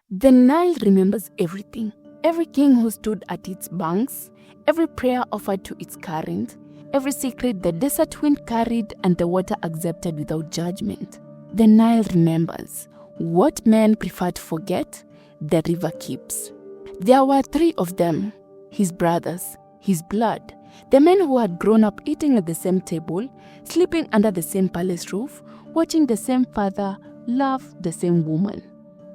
The Nile remembers everything. Every king who stood at its banks, every prayer offered to its current, every secret the desert wind carried and the water accepted without judgment. The Nile remembers. What men prefer to forget, the river keeps. There were 3 of them, his brothers, his blood, the men who had grown up eating at the same table, sleeping under the same palace roof, watching the same father love the same woman.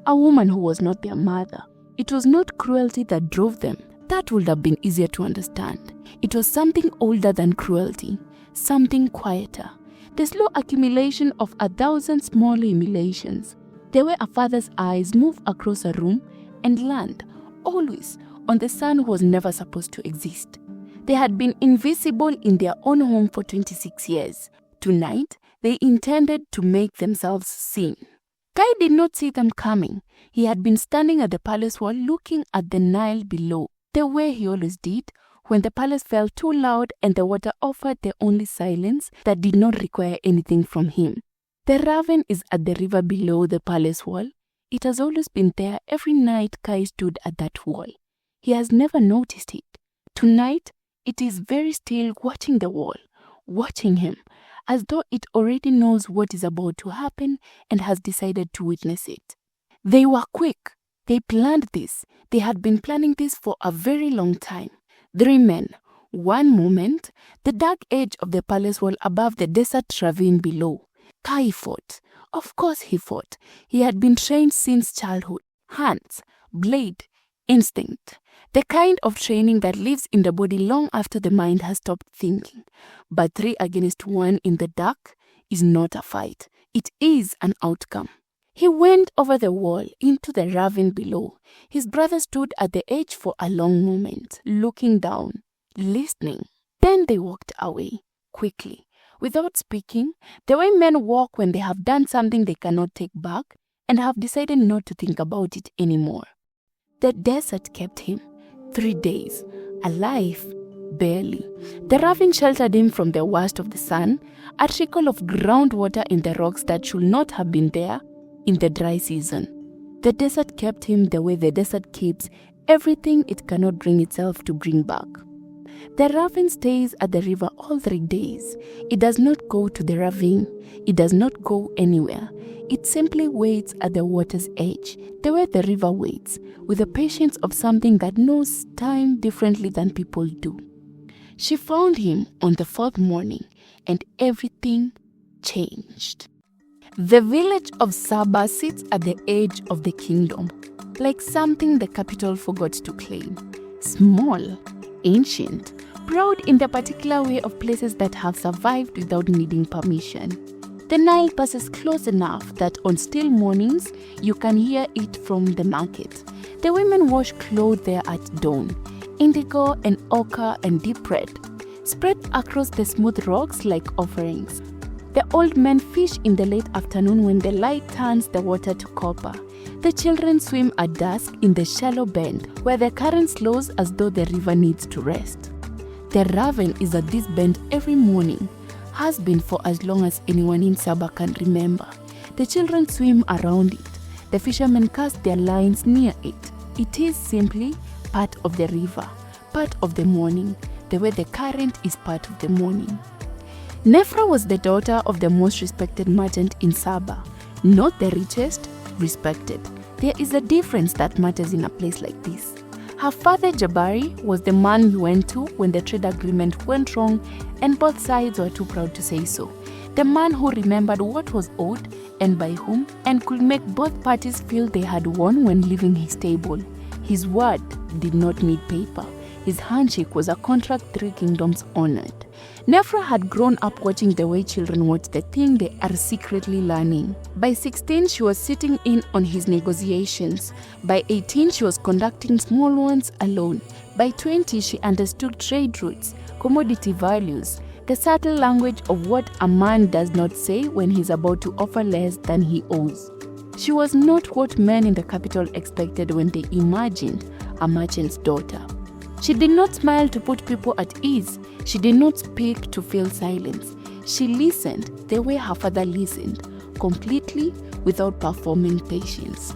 A woman who was not their mother. It was not cruelty that drove them. That would have been easier to understand. It was something older than cruelty, something quieter. The slow accumulation of 1,000 small humiliations. The way a father's eyes move across a room and land, always, on the son who was never supposed to exist. They had been invisible in their own home for 26 years. Tonight, they intended to make themselves seen. Kai did not see them coming. He had been standing at the palace wall looking at the Nile below, the way he always did when the palace felt too loud and the water offered the only silence that did not require anything from him. The raven is at the river below the palace wall. It has always been there every night Kai stood at that wall. He has never noticed it. Tonight, it is very still watching the wall, watching him, as though it already knows what is about to happen and has decided to witness it. They were quick. They planned this. They had been planning this for a very long time. 3 men. One moment, the dark edge of the palace wall above the desert ravine below. Kai fought. Of course he fought. He had been trained since childhood. Hands, blade, instinct. The kind of training that lives in the body long after the mind has stopped thinking. But 3 against 1 in the dark is not a fight. It is an outcome. He went over the wall into the ravine below. His brother stood at the edge for a long moment, looking down, listening. Then they walked away, quickly, without speaking, the way men walk when they have done something they cannot take back and have decided not to think about it anymore. The desert kept him. 3 days, alive, barely. The ravine sheltered him from the worst of the sun, a trickle of groundwater in the rocks that should not have been there in the dry season. The desert kept him the way the desert keeps everything it cannot bring itself to bring back. The ravine stays at the river all 3 days. It does not go to the ravine. It does not go anywhere. It simply waits at the water's edge, the way the river waits, with the patience of something that knows time differently than people do. She found him on the 4th morning, and everything changed. The village of Saba sits at the edge of the kingdom, like something the capital forgot to claim. Small, ancient, proud in the particular way of places that have survived without needing permission. The Nile passes close enough that on still mornings you can hear it from the market. The women wash clothes there at dawn, indigo and ochre and deep red, spread across the smooth rocks like offerings. The old men fish in the late afternoon when the light turns the water to copper. The children swim at dusk in the shallow bend where the current slows as though the river needs to rest. The raven is at this bend every morning, has been for as long as anyone in Saba can remember. The children swim around it. The fishermen cast their lines near it. It is simply part of the river, part of the morning, the way the current is part of the morning. Nefra was the daughter of the most respected merchant in Saba, not the richest, respected. There is a difference that matters in a place like this. Her father Jabari was the man we went to when the trade agreement went wrong and both sides were too proud to say so. The man who remembered what was owed and by whom and could make both parties feel they had won when leaving his table. His word did not need paper. His handshake was a contract 3 kingdoms honored. Nefra had grown up watching the way children watch the thing they are secretly learning. By 16, she was sitting in on his negotiations. By 18, she was conducting small ones alone. By 20, she understood trade routes, commodity values, the subtle language of what a man does not say when he's about to offer less than he owes. She was not what men in the capital expected when they imagined a merchant's daughter. She did not smile to put people at ease. She did not speak to fill silence. She listened the way her father listened, completely without performing patience.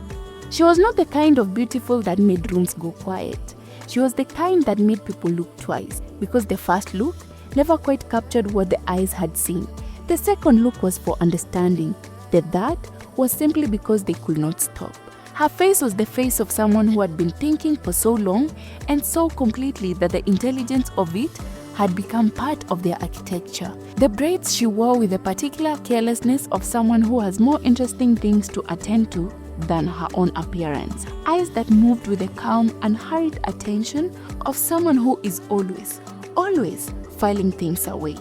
She was not the kind of beautiful that made rooms go quiet. She was the kind that made people look twice, because the first look never quite captured what the eyes had seen. The second look was for understanding. The third was simply because they could not stop. Her face was the face of someone who had been thinking for so long and so completely that the intelligence of it had become part of their architecture. The braids she wore with the particular carelessness of someone who has more interesting things to attend to than her own appearance. Eyes that moved with the calm and hurried attention of someone who is always filing things away.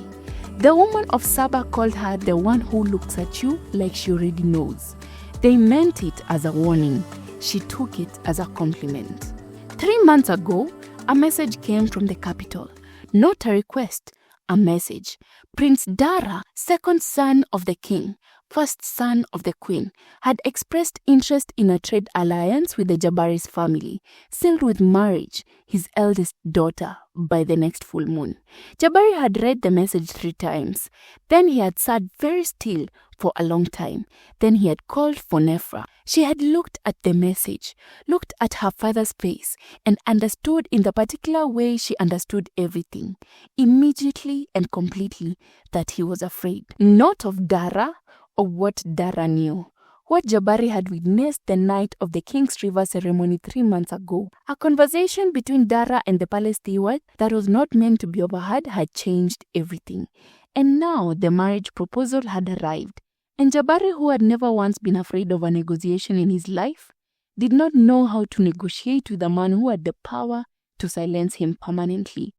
The woman of Saba called her the one who looks at you like she already knows. They meant it as a warning. She took it as a compliment. 3 months ago, a message came from the capital. Not a request, a message. Prince Dara, second son of the king, first son of the queen, had expressed interest in a trade alliance with the Jabari's family, sealed with marriage, his eldest daughter, by the next full moon. Jabari had read the message 3 times. Then he had sat very still for a long time. Then he had called for Nefra. She had looked at the message, looked at her father's face, and understood in the particular way she understood everything, immediately and completely, that he was afraid. Not of Dara, or what Dara knew. What Jabari had witnessed the night of the King's River ceremony 3 months ago. A conversation between Dara and the palace steward that was not meant to be overheard had changed everything. And now the marriage proposal had arrived. And Jabari, who had never once been afraid of a negotiation in his life, did not know how to negotiate with a man who had the power to silence him permanently.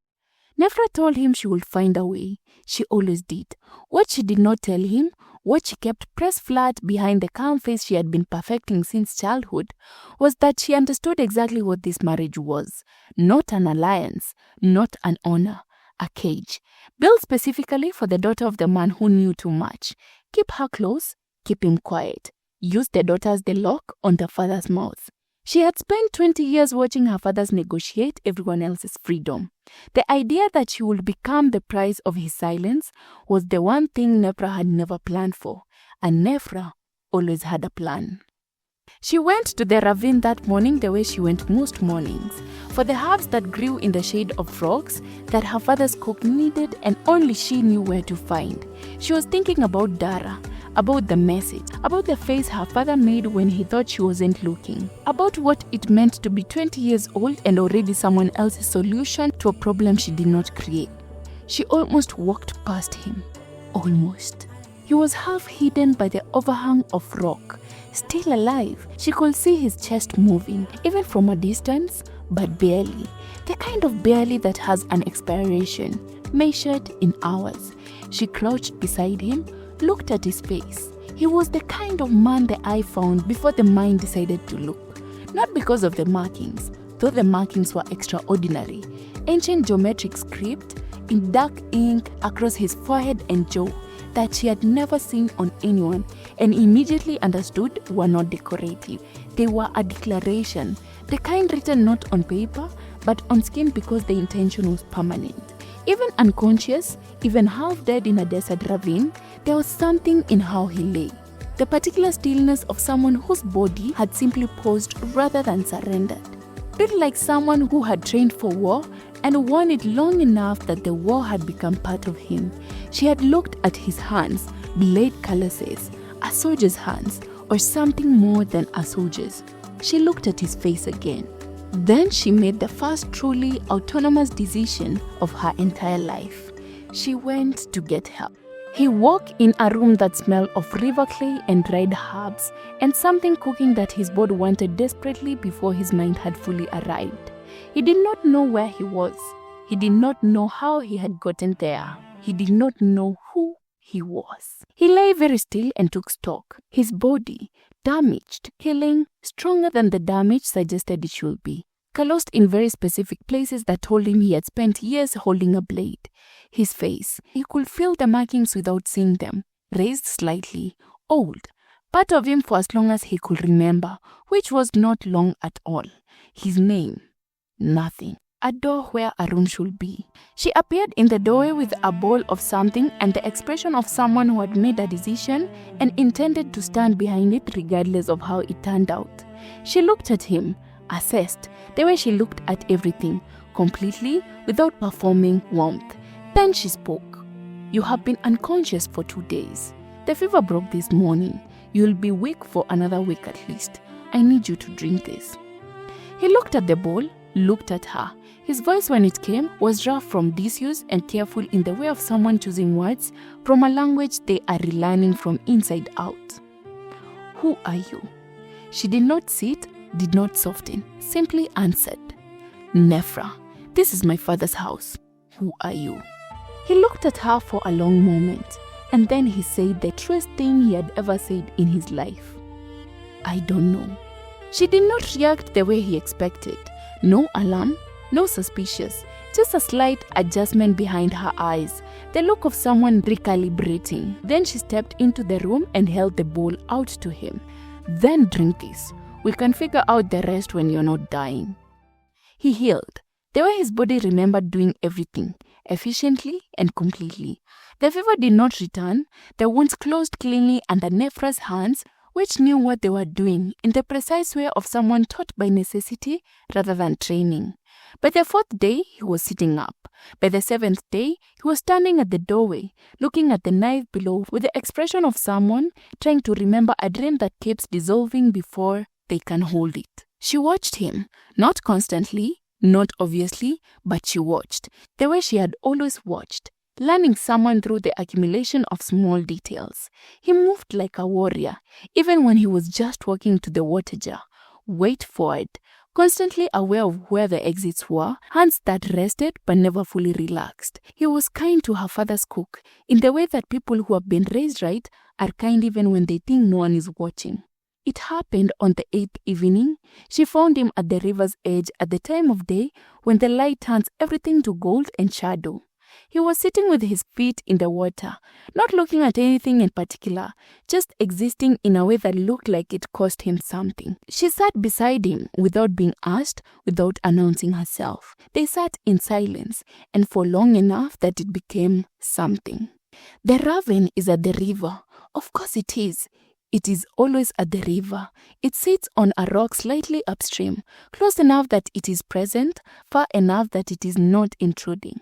Nefra told him she would find a way. She always did. What she did not tell him, what she kept pressed flat behind the calm face she had been perfecting since childhood, was that she understood exactly what this marriage was. Not an alliance, not an honor, a cage, built specifically for the daughter of the man who knew too much. Keep her close, keep him quiet. Use the daughter as the lock on the father's mouth. She had spent 20 years watching her fathers negotiate everyone else's freedom. The idea that she would become the prize of his silence was the one thing Nefra had never planned for, and Nefra always had a plan. She went to the ravine that morning the way she went most mornings, for the herbs that grew in the shade of rocks that her father's cook needed and only she knew where to find. She was thinking about Dara, about the message, about the face her father made when he thought she wasn't looking, about what it meant to be 20 years old and already someone else's solution to a problem she did not create. She almost walked past him. Almost. He was half hidden by the overhang of rock. Still alive, she could see his chest moving, even from a distance, but barely. The kind of barely that has an expiration, measured in hours. She crouched beside him, looked at his face. He was the kind of man the eye found before the mind decided to look. Not because of the markings, though the markings were extraordinary. Ancient geometric script in dark ink across his forehead and jaw that she had never seen on anyone and immediately understood were not decorative. They were a declaration, the kind written not on paper but on skin because the intention was permanent. Even unconscious, even half dead in a desert ravine, there was something in how he lay. The particular stillness of someone whose body had simply paused rather than surrendered. Built like someone who had trained for war and worn it long enough that the war had become part of him. She had looked at his hands, blade calluses, a soldier's hands, or something more than a soldier's. She looked at his face again. Then she made the first truly autonomous decision of her entire life. She went to get help. He walked in a room that smelled of river clay and dried herbs, and something cooking that his body wanted desperately before his mind had fully arrived. He did not know where he was. He did not know how he had gotten there. He did not know who he was. He lay very still and took stock. His body, damaged, killing, stronger than the damage suggested it should be. Calloused in very specific places that told him he had spent years holding a blade. His face, he could feel the markings without seeing them, raised slightly, old, part of him for as long as he could remember, which was not long at all. His name, nothing. A door where a room should be. She appeared in the doorway with a bowl of something and the expression of someone who had made a decision and intended to stand behind it regardless of how it turned out. She looked at him, assessed, the way she looked at everything, completely without performing warmth. Then she spoke. "You have been unconscious for 2 days. The fever broke this morning. You'll be weak for another week at least. I need you to drink this." He looked at the bowl, looked at her. His voice when it came was rough from disuse and careful in the way of someone choosing words from a language they are relearning from inside out. "Who are you?" She did not sit, did not soften, simply answered. "Nephra, this is my father's house. Who are you?" He looked at her for a long moment, and then he said the truest thing he had ever said in his life. "I don't know." She did not react the way he expected. No alarm, no suspicious, just a slight adjustment behind her eyes, the look of someone recalibrating. Then she stepped into the room and held the bowl out to him. "Then drink this. We can figure out the rest when you're not dying." He healed, the way his body remembered doing everything, efficiently and completely. The fever did not return, the wounds closed cleanly under Nephra's hands, which knew what they were doing in the precise way of someone taught by necessity rather than training. By the 4th day, he was sitting up. By the 7th day, he was standing at the doorway, looking at the knife below with the expression of someone trying to remember a dream that keeps dissolving before they can hold it. She watched him, not constantly, not obviously, but she watched, the way she had always watched, learning someone through the accumulation of small details. He moved like a warrior, even when he was just walking to the water jar, weight forward, constantly aware of where the exits were, hands that rested but never fully relaxed. He was kind to her father's cook, in the way that people who have been raised right are kind even when they think no one is watching. It happened on the 8th evening. She found him at the river's edge at the time of day when the light turns everything to gold and shadow. He was sitting with his feet in the water, not looking at anything in particular, just existing in a way that looked like it cost him something. She sat beside him without being asked, without announcing herself. They sat in silence, and for long enough that it became something. The raven is at the river. Of course it is. It is always at the river. It sits on a rock slightly upstream, close enough that it is present, far enough that it is not intruding.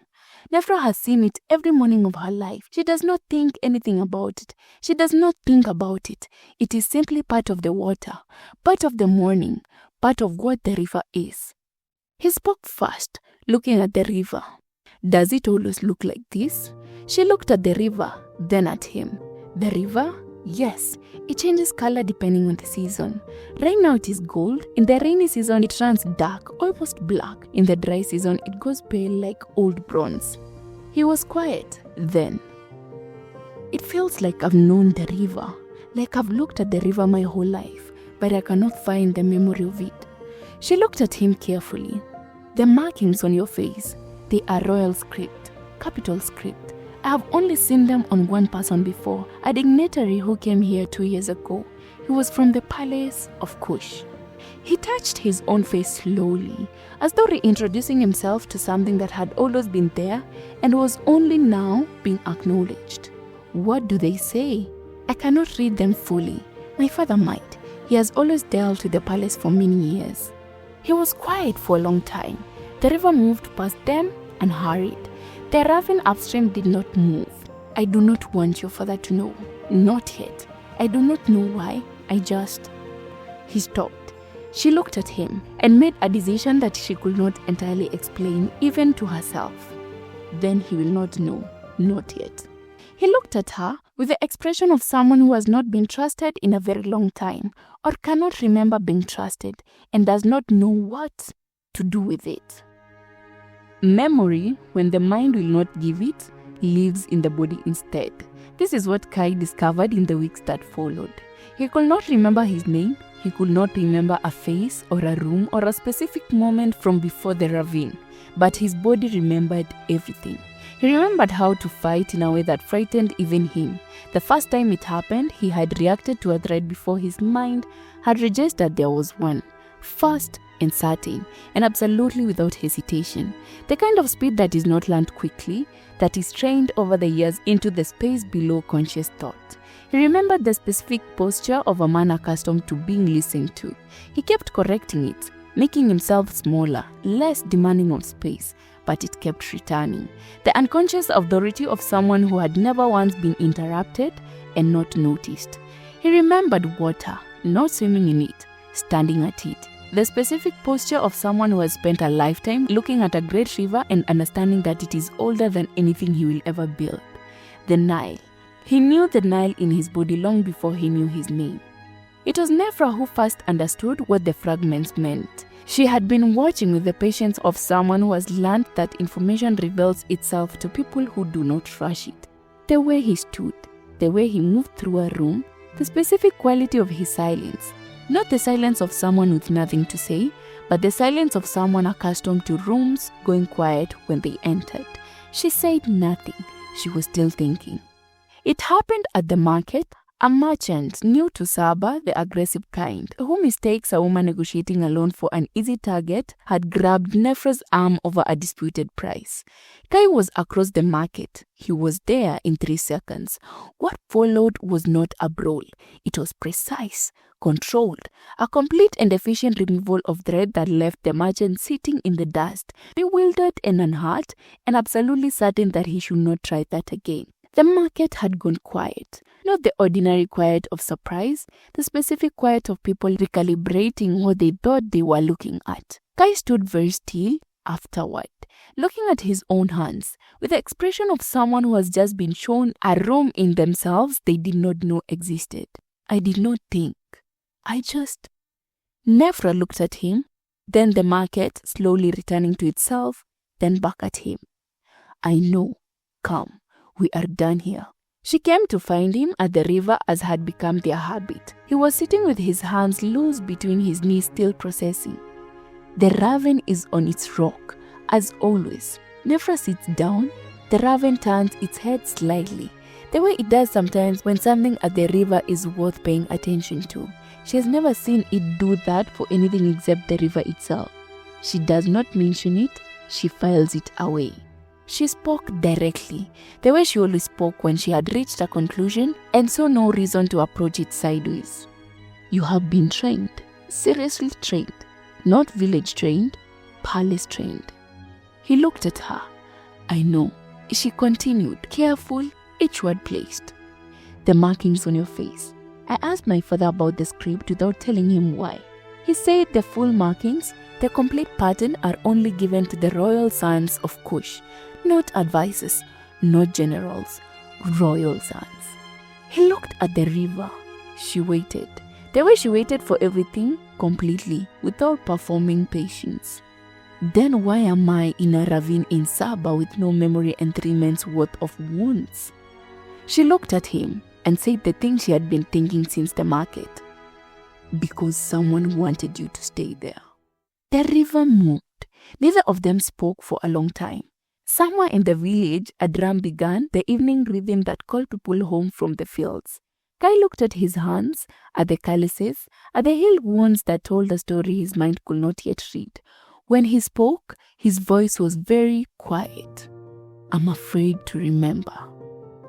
Nephra has seen it every morning of her life. She does not think anything about it. She does not think about it. It is simply part of the water, part of the morning, part of what the river is. He spoke first, looking at the river. "Does it always look like this?" She looked at the river, then at him. The river? Yes, it changes color depending on the season. Right now it is gold. In the rainy season it turns dark, almost black. In the dry season it goes pale like old bronze. He was quiet then. "It feels like I've known the river, like I've looked at the river my whole life, but I cannot find the memory of it." She looked at him carefully. "The markings on your face, they are royal script, capital script. I have only seen them on one person before, a dignitary who came here 2 years ago. He was from the palace of Kush." He touched his own face slowly, as though reintroducing himself to something that had always been there and was only now being acknowledged. "What do they say?" "I cannot read them fully. My father might. He has always dealt with the palace for many years." He was quiet for a long time. The river moved past them and hurried. The raven upstream did not move. "I do not want your father to know. Not yet. I do not know why. I just..." He stopped. She looked at him and made a decision that she could not entirely explain even to herself. Then he will not know. Not yet. He looked at her with the expression of someone who has not been trusted in a very long time, or cannot remember being trusted and does not know what to do with it. Memory, when the mind will not give it, lives in the body instead. This is what Kai discovered in the weeks that followed. He could not remember his name. He could not remember a face or a room or a specific moment from before the ravine, but his body remembered everything. He remembered how to fight in a way that frightened even him. The first time it happened, he had reacted to a threat before his mind had registered there was one. Fast and certain, and absolutely without hesitation. The kind of speed that is not learned quickly, that is trained over the years into the space below conscious thought. He remembered the specific posture of a man accustomed to being listened to. He kept correcting it, making himself smaller, less demanding of space, but it kept returning. The unconscious authority of someone who had never once been interrupted and not noticed. He remembered water, not swimming in it, standing at it. The specific posture of someone who has spent a lifetime looking at a great river and understanding that it is older than anything he will ever build. The Nile. He knew the Nile in his body long before he knew his name. It was Nefra who first understood what the fragments meant. She had been watching with the patience of someone who has learned that information reveals itself to people who do not rush it. The way he stood, the way he moved through a room, the specific quality of his silence. Not the silence of someone with nothing to say, but the silence of someone accustomed to rooms going quiet when they entered. She said nothing. She was still thinking. It happened at the market. A merchant new to Saba, the aggressive kind, who mistakes a woman negotiating alone for an easy target, had grabbed Nefra's arm over a disputed price. Kai was across the market. He was there in 3 seconds. What followed was not a brawl. It was precise, controlled, a complete and efficient removal of thread that left the merchant sitting in the dust, bewildered and unhurt, and absolutely certain that he should not try that again. The market had gone quiet, not the ordinary quiet of surprise, the specific quiet of people recalibrating what they thought they were looking at. Kai stood very still afterward, looking at his own hands, with the expression of someone who has just been shown a room in themselves they did not know existed. I did not think. I just... Nefra looked at him, then the market slowly returning to itself, then back at him. I know. Come. We are done here. She came to find him at the river as had become their habit. He was sitting with his hands loose between his knees, still processing. The raven is on its rock, as always. Nefra sits down. The raven turns its head slightly, the way it does sometimes when something at the river is worth paying attention to. She has never seen it do that for anything except the river itself. She does not mention it. She files it away. She spoke directly, the way she always spoke when she had reached a conclusion and saw no reason to approach it sideways. You have been trained, seriously trained, not village trained, palace trained. He looked at her. I know. She continued, careful, each word placed. The markings on your face. I asked my father about the script without telling him why. He said the full markings, the complete pattern are only given to the royal sons of Kush. Not advices, not generals, royal sons. He looked at the river. She waited. The way she waited for everything, completely, without performing patience. Then why am I in a ravine in Saba with no memory and 3 months worth of wounds? She looked at him and said the thing she had been thinking since the market. Because someone wanted you to stay there. The river moved. Neither of them spoke for a long time. Somewhere in the village, a drum began the evening rhythm that called people home from the fields. Kai looked at his hands, at the calluses, at the healed wounds that told a story his mind could not yet read. When he spoke, his voice was very quiet. I'm afraid to remember.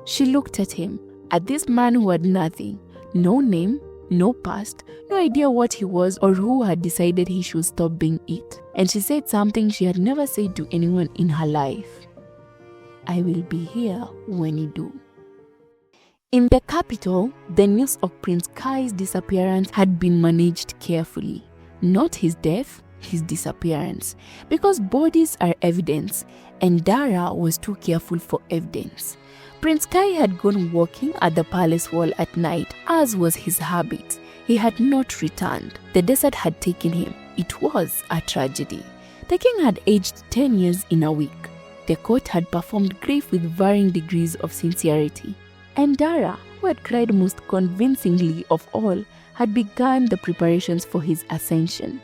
She looked at him, at this man who had nothing, no name, no past, no idea what he was or who had decided he should stop being it. And she said something she had never said to anyone in her life. I will be here when you do. In the capital, the news of Prince Kai's disappearance had been managed carefully. Not his death, his disappearance. Because bodies are evidence, and Dara was too careful for evidence. Prince Kai had gone walking at the palace wall at night, as was his habit. He had not returned. The desert had taken him. It was a tragedy. The king had aged 10 years in a week. The court had performed grief with varying degrees of sincerity. And Dara, who had cried most convincingly of all, had begun the preparations for his ascension.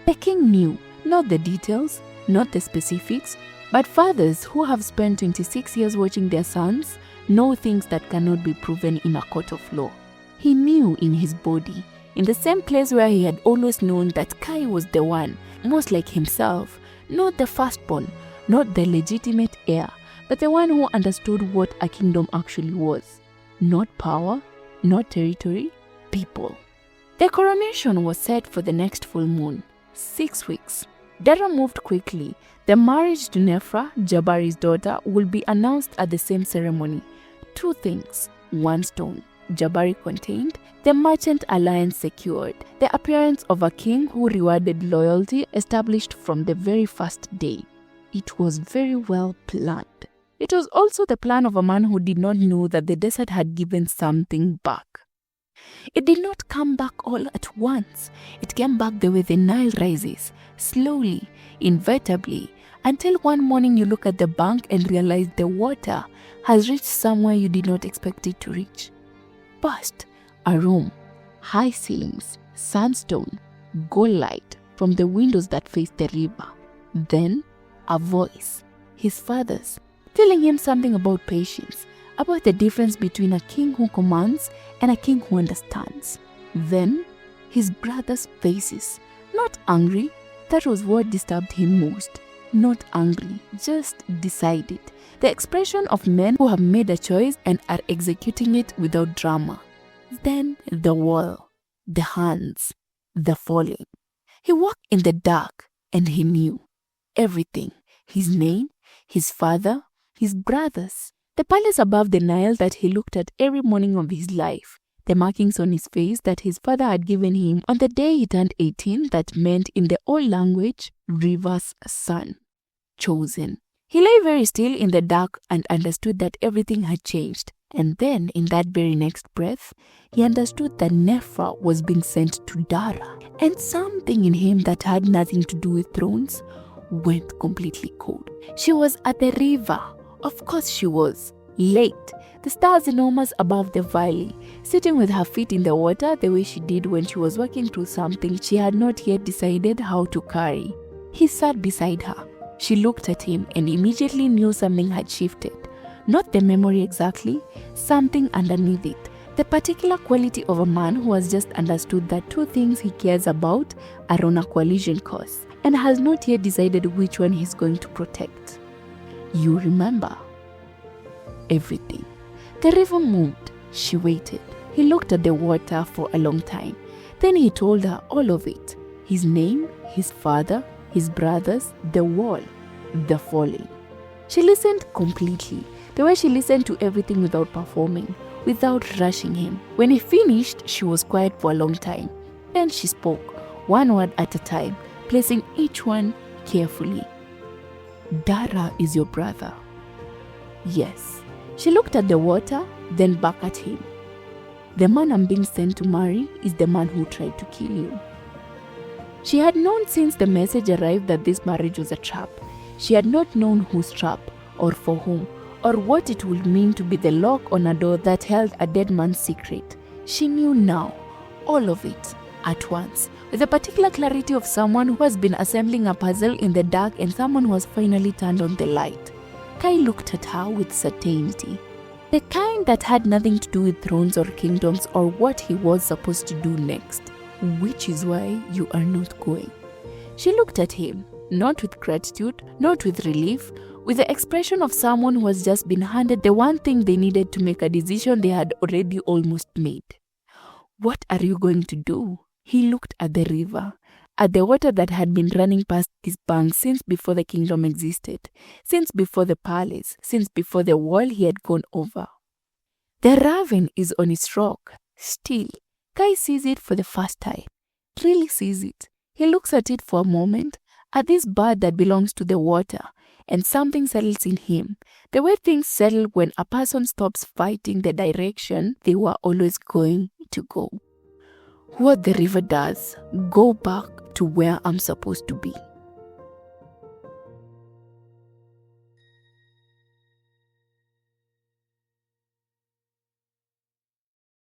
The king knew, not the details, not the specifics, but fathers who have spent 26 years watching their sons know things that cannot be proven in a court of law. He knew in his body, in the same place where he had always known that Kai was the one, most like himself, not the firstborn, not the legitimate heir, but the one who understood what a kingdom actually was. Not power, not territory, people. The coronation was set for the next full moon, 6 weeks. Dara moved quickly. The marriage to Nefra, Jabari's daughter, will be announced at the same ceremony. 2 things, 1 stone. Jabari contained, the merchant alliance secured, the appearance of a king who rewarded loyalty established from the very first day. It was very well planned. It was also the plan of a man who did not know that the desert had given something back. It did not come back all at once. It came back the way the Nile rises, slowly, inevitably, until one morning you look at the bank and realize the water has reached somewhere you did not expect it to reach. First, a room, high ceilings, sandstone, gold light from the windows that face the river. Then, a voice, his father's, telling him something about patience, about the difference between a king who commands and a king who understands. Then, his brothers' faces, not angry, that was what disturbed him most. Not angry, just decided. The expression of men who have made a choice and are executing it without drama. Then the wall, the hands, the falling. He walked in the dark and he knew everything. His name, his father, his brothers. The palace above the Nile that he looked at every morning of his life. The markings on his face that his father had given him on the day he turned 18 that meant in the old language, river's son. Chosen. He lay very still in the dark and understood that everything had changed. And then, in that very next breath, he understood that Nefra was being sent to Dara. And something in him that had nothing to do with thrones went completely cold. She was at the river. Of course she was. Late. The stars enormous above the valley, sitting with her feet in the water the way she did when she was walking through something she had not yet decided how to carry. He sat beside her. She looked at him and immediately knew something had shifted. Not the memory exactly, something underneath it. The particular quality of a man who has just understood that 2 things he cares about are on a collision course and has not yet decided which one he's going to protect. You remember everything. The river moved. She waited. He looked at the water for a long time. Then he told her all of it. His name, his father, his brothers, the wall, the falling. She listened completely, the way she listened to everything without performing, without rushing him. When he finished, she was quiet for a long time. Then she spoke, one word at a time, placing each one carefully. Dara is your brother. Yes. She looked at the water, then back at him. The man I'm being sent to marry is the man who tried to kill you. She had known since the message arrived that this marriage was a trap. She had not known whose trap, or for whom, or what it would mean to be the lock on a door that held a dead man's secret. She knew now, all of it, at once, with the particular clarity of someone who has been assembling a puzzle in the dark and someone who has finally turned on the light. Kai looked at her with certainty. The kind that had nothing to do with thrones or kingdoms or what he was supposed to do next. Which is why you are not going. She looked at him, not with gratitude, not with relief, with the expression of someone who has just been handed the one thing they needed to make a decision they had already almost made. What are you going to do? He looked at the river, at the water that had been running past his banks since before the kingdom existed, since before the palace, since before the wall he had gone over. The raven is on its rock, still. Kai sees it for the first time, really sees it. He looks at it for a moment, at this bird that belongs to the water, and something settles in him, the way things settle when a person stops fighting the direction they were always going to go. What the river does, go back to where I'm supposed to be.